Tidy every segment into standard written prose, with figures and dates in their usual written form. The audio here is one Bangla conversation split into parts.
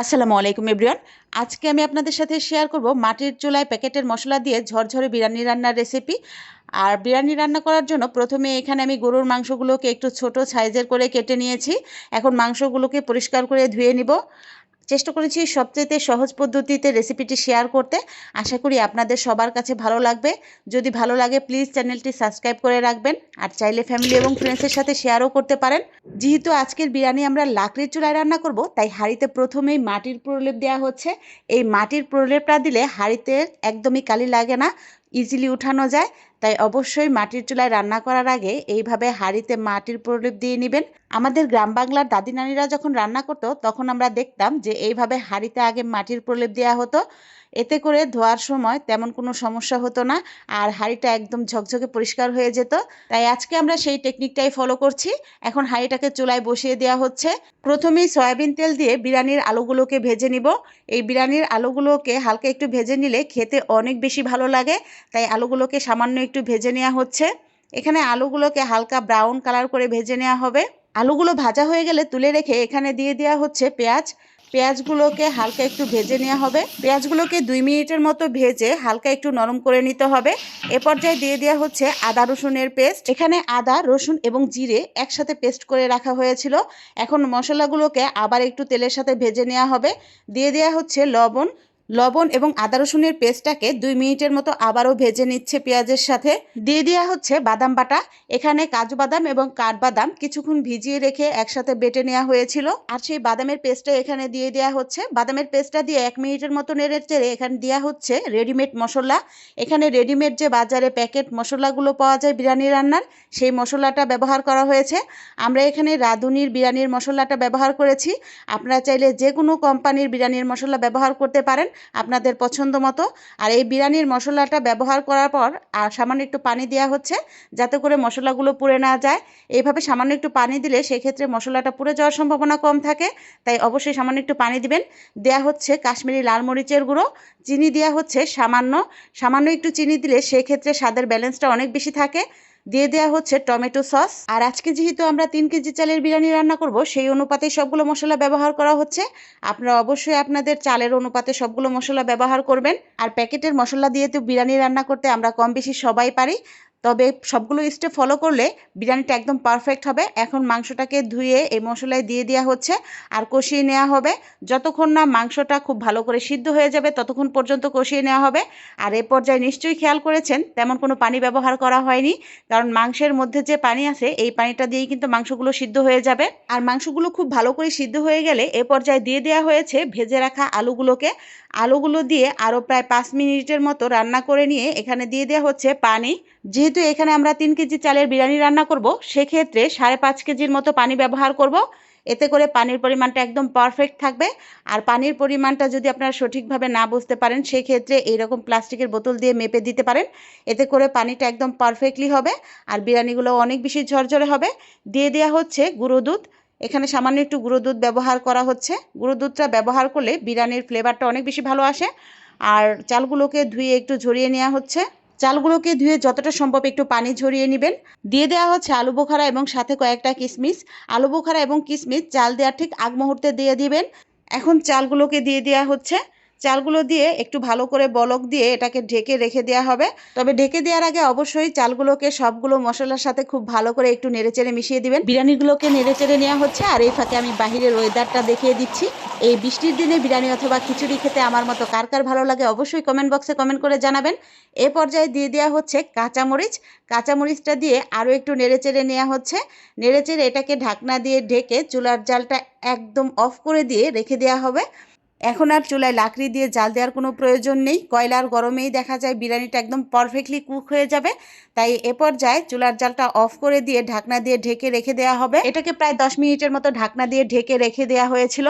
আসসালামু আলাইকুম এভরিওয়ান। আজকে আমি আপনাদের সাথে শেয়ার করব মাটির চুলায় প্যাকেটের মশলা দিয়ে ঝরঝরে বিরিয়ানি রান্নার রেসিপি। আর বিরিয়ানি রান্না করার জন্য প্রথমে এখানে আমি গরুর মাংসগুলোকে একটু ছোট সাইজের করে কেটে নিয়েছি। এখন মাংসগুলোকে পরিষ্কার করে ধুয়ে নিব। চেষ্টা করেছি সবচেয়ে সহজ পদ্ধতিতে রেসিপিটি শেয়ার করতে। আশা করি আপনাদের সবার কাছে ভালো লাগবে। যদি ভালো লাগে প্লিজ চ্যানেলটি সাবস্ক্রাইব করে রাখবেন, আর চাইলে ফ্যামিলি এবং ফ্রেন্ডসের সাথে শেয়ারও করতে পারেন। যেহেতু আজকের বিরিয়ানি আমরা লাকড়ির চুলায় রান্না করব, তাই হাঁড়িতে প্রথমেই মাটির প্রলেপ দেওয়া হচ্ছে। এই মাটির প্রলেপটা দিলে হাঁড়িতে একদমই কালি লাগে না, ইজিলি উঠানো যায়। তাই অবশ্যই মাটির চুলায় রান্না করার আগে এইভাবে হাঁড়িতে মাটির প্রলেপ দিয়ে নেবেন। আমাদের গ্রাম বাংলার দাদি নানিরা যখন রান্না করতো তখন আমরা দেখতাম যে এইভাবে হাঁড়িতে আগে মাটির প্রলেপ দেওয়া হতো। এতে করে ধোয়ার সময় তেমন কোনো সমস্যা হতো না, আর হাঁড়িটা একদম ঝকঝকে পরিষ্কার হয়ে যেত। তাই আজকে আমরা সেই টেকনিকটাই ফলো করছি। এখন হাঁড়িটাকে চুলায় বসিয়ে দেওয়া হচ্ছে। প্রথমেই সয়াবিন তেল দিয়ে বিরিয়ানির আলুগুলোকে ভেজে নিব। এই বিরিয়ানির আলুগুলোকে হালকা একটু ভেজে নিলে খেতে অনেক বেশি ভালো লাগে, তাই আলুগুলোকে সামান্য একটু ভেজে নেওয়া হচ্ছে। এখানে আলুগুলোকে হালকা ব্রাউন কালার করে ভেজে নেওয়া হবে। আলুগুলো ভাজা হয়ে গেলে তুলে রেখে এখানে দিয়ে দেওয়া হচ্ছে পেঁয়াজ। পেঁয়াজগুলোকে হালকা একটু ভেজে নেওয়া হবে। পেঁয়াজগুলোকে 2 মিনিটের মতো ভেজে হালকা একটু নরম করে নিতে হবে। এ পর্যায়ে দিয়ে দেওয়া হচ্ছে আদা রসুনের পেস্ট। এখানে আদা রসুন এবং জিরে একসাথে পেস্ট করে রাখা হয়েছিল। এখন মশলাগুলোকে আবার একটু তেলের সাথে ভেজে নেওয়া হবে। দিয়ে দেওয়া হচ্ছে লবণ এবং আদা রসুনের পেস্টটাকে 2 মিনিটের মতো আবারও ভেজে নিচ্ছে পেঁয়াজের সাথে। দিয়ে দেওয়া হচ্ছে বাদাম বাটা। এখানে কাজু বাদাম এবং কাঠবাদাম কিছুক্ষণ ভিজিয়ে রেখে একসাথে বেটে নেওয়া হয়েছিল, আর সেই বাদামের পেস্টটা এখানে দিয়ে দেওয়া হচ্ছে। বাদামের পেস্টটা দিয়ে 1 মিনিটের মতো নেড়ে চেড়ে এখানে দেওয়া হচ্ছে রেডিমেড মশলা। এখানে রেডিমেড যে বাজারে প্যাকেট মশলাগুলো পাওয়া যায় বিরিয়ানি রান্নার, সেই মশলাটা ব্যবহার করা হয়েছে। আমরা এখানে রাঁধুনির বিরিয়ানির মশলাটা ব্যবহার করেছি। আপনারা চাইলে যে কোনো কোম্পানির বিরিয়ানির মশলা ব্যবহার করতে পারেন আপনাদের পছন্দ মতো। আর এই বিরিয়ানির মশলাটা ব্যবহার করার পর আর সামান্য একটু পানি দেওয়া হচ্ছে, যাতে করে মশলাগুলো পুড়ে না যায়। এইভাবে সামান্য একটু পানি দিলে সেক্ষেত্রে মশলাটা পুড়ে যাওয়ার সম্ভাবনা কম থাকে, তাই অবশ্যই সামান্য একটু পানি দিবেন। দেয়া হচ্ছে কাশ্মীরি লাল মরিচের গুঁড়ো। চিনি দেওয়া হচ্ছে সামান্য একটু চিনি দিলে সেক্ষেত্রে স্বাদের ব্যালেন্সটা অনেক বেশি থাকে। দিয়ে দেওয়া হচ্ছে টমেটো সস। আর আজকে যেহেতু আমরা 3 কেজি চালের বিরিয়ানি রান্না করব, সেই অনুপাতে সবগুলো মশলা ব্যবহার করা হচ্ছে। আপনারা অবশ্যই আপনাদের চালের অনুপাতে সবগুলো মশলা ব্যবহার করবেন। আর প্যাকেটের মশলা দিয়ে তো বিরিয়ানি রান্না করতে আমরা কম বেশি সবাই পারি, তবে সবগুলো স্টেপ ফলো করলে বিরিয়ানিটা একদম পারফেক্ট হবে। এখন মাংসটাকে ধুয়ে এই মশলায় দিয়ে দেওয়া হচ্ছে আর কষিয়ে নেওয়া হবে। যতক্ষণ না মাংসটা খুব ভালো করে সিদ্ধ হয়ে যাবে ততক্ষণ পর্যন্ত কষিয়ে নেওয়া হবে। আর এ পর্যায়ে নিশ্চয়ই খেয়াল করেছেন তেমন কোনো পানি ব্যবহার করা হয়নি, কারণ মাংসের মধ্যে যে পানি আছে এই পানিটা দিয়েই কিন্তু মাংসগুলো সিদ্ধ হয়ে যাবে। আর মাংসগুলো খুব ভালো করে সিদ্ধ হয়ে গেলে এ পর্যায়ে দিয়ে দেওয়া হয়েছে ভেজে রাখা আলুগুলোকে। আলুগুলো দিয়ে আরও প্রায় 5 মিনিটের মতো রান্না করে নিয়ে এখানে দিয়ে দেওয়া হচ্ছে পানি। যেহেতু এখানে আমরা 3 কেজি চালের বিরিয়ানি রান্না করব, সেক্ষেত্রে 5.5 কেজির মতো পানি ব্যবহার করব। এতে করে পানির পরিমাণটা একদম পারফেক্ট থাকবে। আর পানির পরিমাণটা যদি আপনারা সঠিকভাবে না বুঝতে পারেন, সেক্ষেত্রে এইরকম প্লাস্টিকের বোতল দিয়ে মেপে দিতে পারেন। এতে করে পানিটা একদম পারফেক্টলি হবে, আর বিরিয়ানিগুলো অনেক বেশি ঝরঝরে হবে। দিয়ে দেওয়া হচ্ছে গুঁড়ো দুধ। এখানে সামান্য একটু গুঁড়ো দুধ ব্যবহার করা হচ্ছে। গুঁড়ো দুধটা ব্যবহার করলে বিরিয়ানির ফ্লেভারটা অনেক বেশি ভালো আসে। আর চালগুলোকে ধুয়ে একটু ঝরিয়ে নেওয়া হচ্ছে। চালগুলোকে ধুয়ে যতটা সম্ভব একটু পানি ঝরিয়ে নেবেন। দিয়ে দেওয়া হচ্ছে আলু বোখারা এবং সাথে কয়েকটা কিশমিশ। আলু বোখারা এবং কিশমিশ চাল দেওয়ার ঠিক আগ মুহূর্তে দিয়ে দিবেন। এখন চালগুলোকে দিয়ে দেওয়া হচ্ছে। চালগুলো দিয়ে একটু ভালো করে বলক দিয়ে এটাকে ঢেকে রেখে দেওয়া হবে। তবে ঢেকে দেওয়ার আগে অবশ্যই চালগুলোকে সবগুলো মশলার সাথে খুব ভালো করে একটু নেড়েচেড়ে মিশিয়ে দিবেন। বিরিয়ানিগুলোকে নেড়েচেড়ে নেওয়া হচ্ছে, আর এই ফাঁকে আমি বাহিরের ওয়েদারটা দেখিয়ে দিচ্ছি। এই বৃষ্টির দিনে বিরিয়ানি অথবা খিচুড়ি খেতে আমার মতো কার কার ভালো লাগে অবশ্যই কমেন্ট বক্সে কমেন্ট করে জানাবেন। এ পর্যায়ে দিয়ে দেওয়া হচ্ছে কাঁচামরিচ। কাঁচামরিচটা দিয়ে আরও একটু নেড়েচেড়ে নেওয়া হচ্ছে। নেড়েচেড়ে এটাকে ঢাকনা দিয়ে ঢেকে চুলার জালটা একদম অফ করে দিয়ে রেখে দেওয়া হবে। এখন আর চুলায় লাকড়ি দিয়ে জাল দেওয়ার কোনো প্রয়োজন নেই। কয়লার গরমেই দেখা যায় বিরিয়ানিটা একদম পারফেক্টলি কুক হয়ে যাবে। তাই এ পর্যায়ে চুলার জালটা অফ করে দিয়ে ঢাকনা দিয়ে ঢেকে রেখে দেওয়া হবে। এটাকে প্রায় 10 মিনিটের মতো ঢাকনা দিয়ে ঢেকে রেখে দেওয়া হয়েছিল।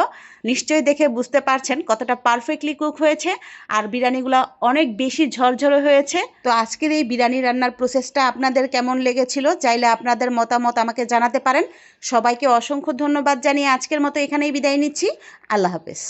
নিশ্চয়ই দেখে বুঝতে পারছেন কতটা পারফেক্টলি কুক হয়েছে, আর বিরিয়ানিগুলো অনেক বেশি ঝরঝরে হয়েছে। তো আজকের এই বিরিয়ানি রান্নার প্রসেসটা আপনাদের কেমন লেগেছিল চাইলে আপনাদের মতামত আমাকে জানাতে পারেন। সবাইকে অসংখ্য ধন্যবাদ জানিয়ে আজকের মতো এখানেই বিদায় নিচ্ছি। আল্লাহ হাফেজ।